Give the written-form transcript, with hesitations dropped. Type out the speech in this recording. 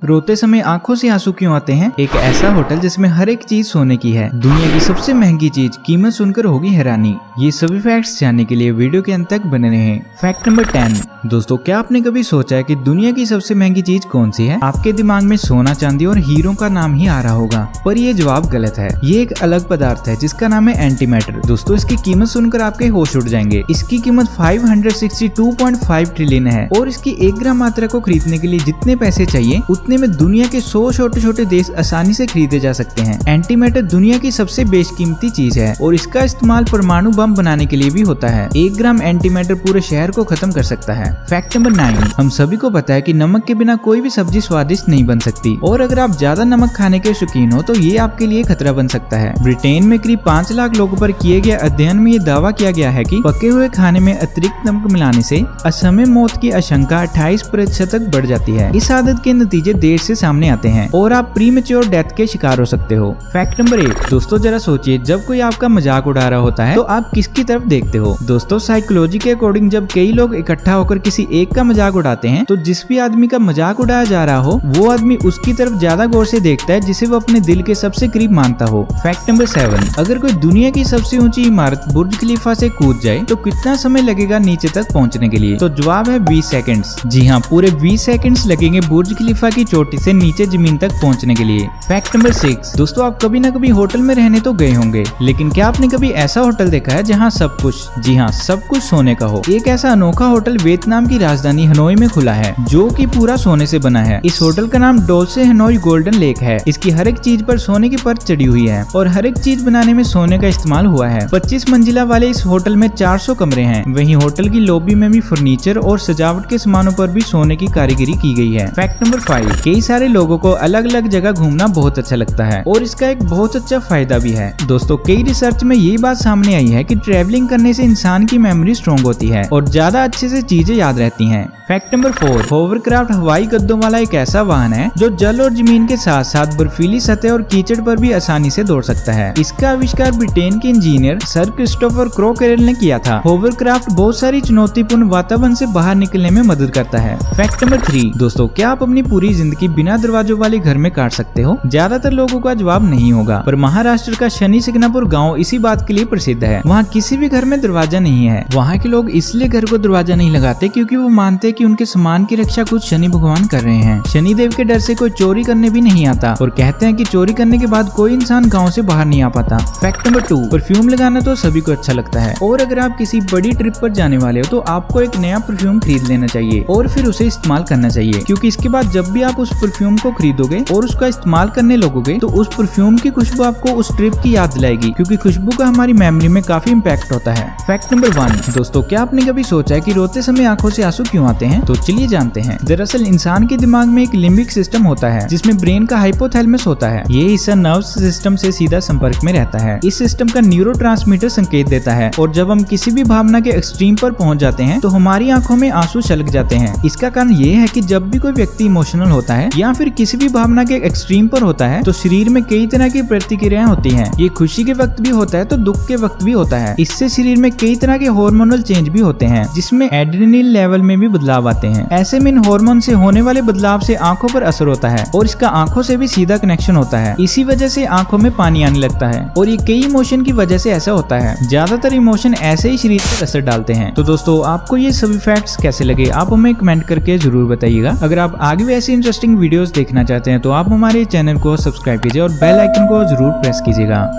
रोते समय आंखों से आंसू क्यों आते हैं? एक ऐसा होटल जिसमें हर एक चीज सोने की है, दुनिया की सबसे महंगी चीज, कीमत सुनकर होगी हैरानी। ये सभी फैक्ट्स जानने के लिए वीडियो के अंत तक बने रहें। Fact number 10। दोस्तों, क्या आपने कभी सोचा है कि दुनिया की सबसे महंगी चीज कौन सी है? आपके दिमाग में सोना, चांदी और हीरो का नाम ही आ रहा होगा, पर ये जवाब गलत है। ये एक अलग पदार्थ है जिसका नाम है एंटीमैटर। दोस्तों, इसकी कीमत सुनकर आपके होश उड़ जाएंगे। इसकी कीमत 562.5 ट्रिलियन है और इसकी 1 ग्राम मात्रा को खरीदने के लिए जितने पैसे चाहिए उतने में दुनिया के 100 छोटे छोटे देश आसानी से खरीदे जा सकते हैं। एंटीमैटर दुनिया की सबसे बेशकीमती चीज है और इसका इस्तेमाल परमाणु बम बनाने के लिए भी होता है। 1 ग्राम एंटीमैटर पूरे शहर को खत्म कर सकता है। Fact number 9। हम सभी को पता है कि नमक के बिना कोई भी सब्जी स्वादिष्ट नहीं बन सकती और अगर आप ज्यादा नमक खाने के शौकीन हो तो ये आपके लिए खतरा बन सकता है। ब्रिटेन में करीब 5 लाख लोगों पर किए गए अध्ययन में ये दावा किया गया है कि पके हुए खाने में अतिरिक्त नमक मिलाने से असमय मौत की आशंका 28% तक बढ़ जाती है। इस आदत के नतीजे देर से सामने आते हैं और आप प्रीमेच्योर डेथ के शिकार हो सकते हो। Fact number 1। दोस्तों, जरा सोचिए, जब कोई आपका मजाक उड़ा रहा होता है तो आप किसकी तरफ देखते हो? दोस्तों, साइकोलॉजी के अकॉर्डिंग जब कई लोग इकट्ठा होकर किसी एक का मजाक उड़ाते हैं तो जिस भी आदमी का मजाक उड़ाया जा रहा हो वो आदमी उसकी तरफ ज्यादा गौर से देखता है जिसे वो अपने दिल के सबसे करीब मानता हो। Fact number 7। अगर कोई दुनिया की सबसे ऊंची इमारत बुर्ज खलीफा से कूद जाए तो कितना समय लगेगा नीचे तक पहुंचने के लिए? तो जवाब है 20 सेकंड्स। जी हाँ, पूरे 20 सेकंड्स लगेंगे बुर्ज खलीफा की चोटी से नीचे जमीन तक पहुंचने के लिए। Fact number 6। दोस्तों, आप कभी न कभी होटल में रहने तो गए होंगे, लेकिन क्या आपने कभी ऐसा होटल देखा है जहां सब कुछ, जी हाँ, सब कुछ सोने का हो? एक ऐसा अनोखा होटल वियतनाम की राजधानी हनोई में खुला है जो कि पूरा सोने से बना है। इस होटल का नाम डोल्से हनोई गोल्डन लेक है। इसकी हर एक चीज पर सोने की परत चढ़ी हुई है और हर एक चीज बनाने में सोने का इस्तेमाल हुआ है। 25 मंजिला वाले इस होटल में 400 कमरे हैं। वहीं होटल की लॉबी में भी फर्नीचर और सजावट के सामानों पर भी सोने की कारीगरी की गई है। Fact number 5। कई सारे लोगों को अलग अलग जगह घूमना बहुत अच्छा लगता है और इसका एक बहुत अच्छा फायदा भी है। दोस्तों, कई रिसर्च में ये बात सामने आई है कि ट्रैवलिंग करने से इंसान की मेमोरी स्ट्रॉन्ग होती है और ज्यादा अच्छे से चीजें याद रहती हैं। Fact number 4। होवरक्राफ्ट हवाई गद्दों वाला एक ऐसा वाहन है जो जल और जमीन के साथ साथ बर्फीली सतह और कीचड़ पर भी आसानी से दौड़ सकता है। इसका आविष्कार ब्रिटेन के इंजीनियर सर क्रिस्टोफर क्रोकेरेल ने किया था। होवरक्राफ्ट बहुत सारी चुनौतीपूर्ण वातावरण से बाहर निकलने में मदद करता है। Fact number 3। दोस्तों, क्या आप अपनी पूरी जिंदगी बिना दरवाजों वाले घर में काट सकते हो? ज्यादातर लोगों का जवाब नहीं होगा, पर महाराष्ट्र का शनि सिग्नापुर गाँव इसी बात के लिए प्रसिद्ध है। वहाँ किसी भी घर में दरवाजा नहीं है। वहाँ के लोग इसलिए घर को दरवाजा नहीं लगाते क्योंकि वो मानते हैं कि उनके सामान की रक्षा खुद शनि भगवान कर रहे हैं। शनि देव के डर से कोई चोरी करने भी नहीं आता और कहते हैं कि चोरी करने के बाद कोई इंसान गांव से बाहर नहीं आ पाता। Fact number 2। परफ्यूम लगाना तो सभी को अच्छा लगता है और अगर आप किसी बड़ी ट्रिप पर जाने वाले हो तो आपको एक नया परफ्यूम खरीद लेना चाहिए और फिर उसे इस्तेमाल करना चाहिए, क्योंकि इसके बाद जब भी आप उस परफ्यूम को खरीदोगे और उसका इस्तेमाल करने लगोगे तो उस परफ्यूम की खुशबू आपको उस ट्रिप की याद दिलाएगी, क्योंकि खुशबू का हमारी मेमोरी में काफी इम्पैक्ट होता है। Fact number 1। दोस्तों, क्या आपने कभी सोचा है कि रोते समय आंखों से आंसू क्यों आते हैं? तो चलिए जानते हैं। दरअसल इंसान के दिमाग में एक लिम्बिक सिस्टम होता है जिसमें ब्रेन का हाइपोथैलेमस होता है। ये हिस्सा नर्व्स सिस्टम से सीधा संपर्क में रहता है। इस सिस्टम का न्यूरोट्रांसमीटर संकेत देता है और जब हम किसी भी भावना के एक्सट्रीम पर पहुंच जाते हैं तो हमारी आंखों में आंसू छलक जाते हैं। इसका कारण ये है कि जब भी कोई व्यक्ति इमोशनल होता है या फिर किसी भी भावना के एक्सट्रीम पर होता है तो शरीर में कई तरह की प्रतिक्रियाएं होती हैं। ये खुशी के वक्त भी होता है तो दुख के वक्त भी होता है। इससे शरीर में कई तरह के हार्मोनल चेंज भी होते हैं जिसमें एड्रेनलिन लेवल में भी बदलाव आते हैं। ऐसे में इन हार्मोन से होने वाले बदलाव से आंखों पर असर होता है और इसका आंखों से भी सीधा कनेक्शन होता है। इसी वजह से आंखों में पानी आने लगता है और ये कई इमोशन की वजह से ऐसा होता है। ज्यादातर इमोशन ऐसे ही शरीर पर असर डालते हैं। तो दोस्तों, आपको ये सभी फैक्ट्स कैसे लगे आप हमें कमेंट करके जरूर बताइएगा। अगर आप आगे भी ऐसी इंटरेस्टिंग वीडियोस देखना चाहते हैं तो आप हमारे चैनल को सब्सक्राइब कीजिए और बेल आइकन को जरूर प्रेस कीजिएगा।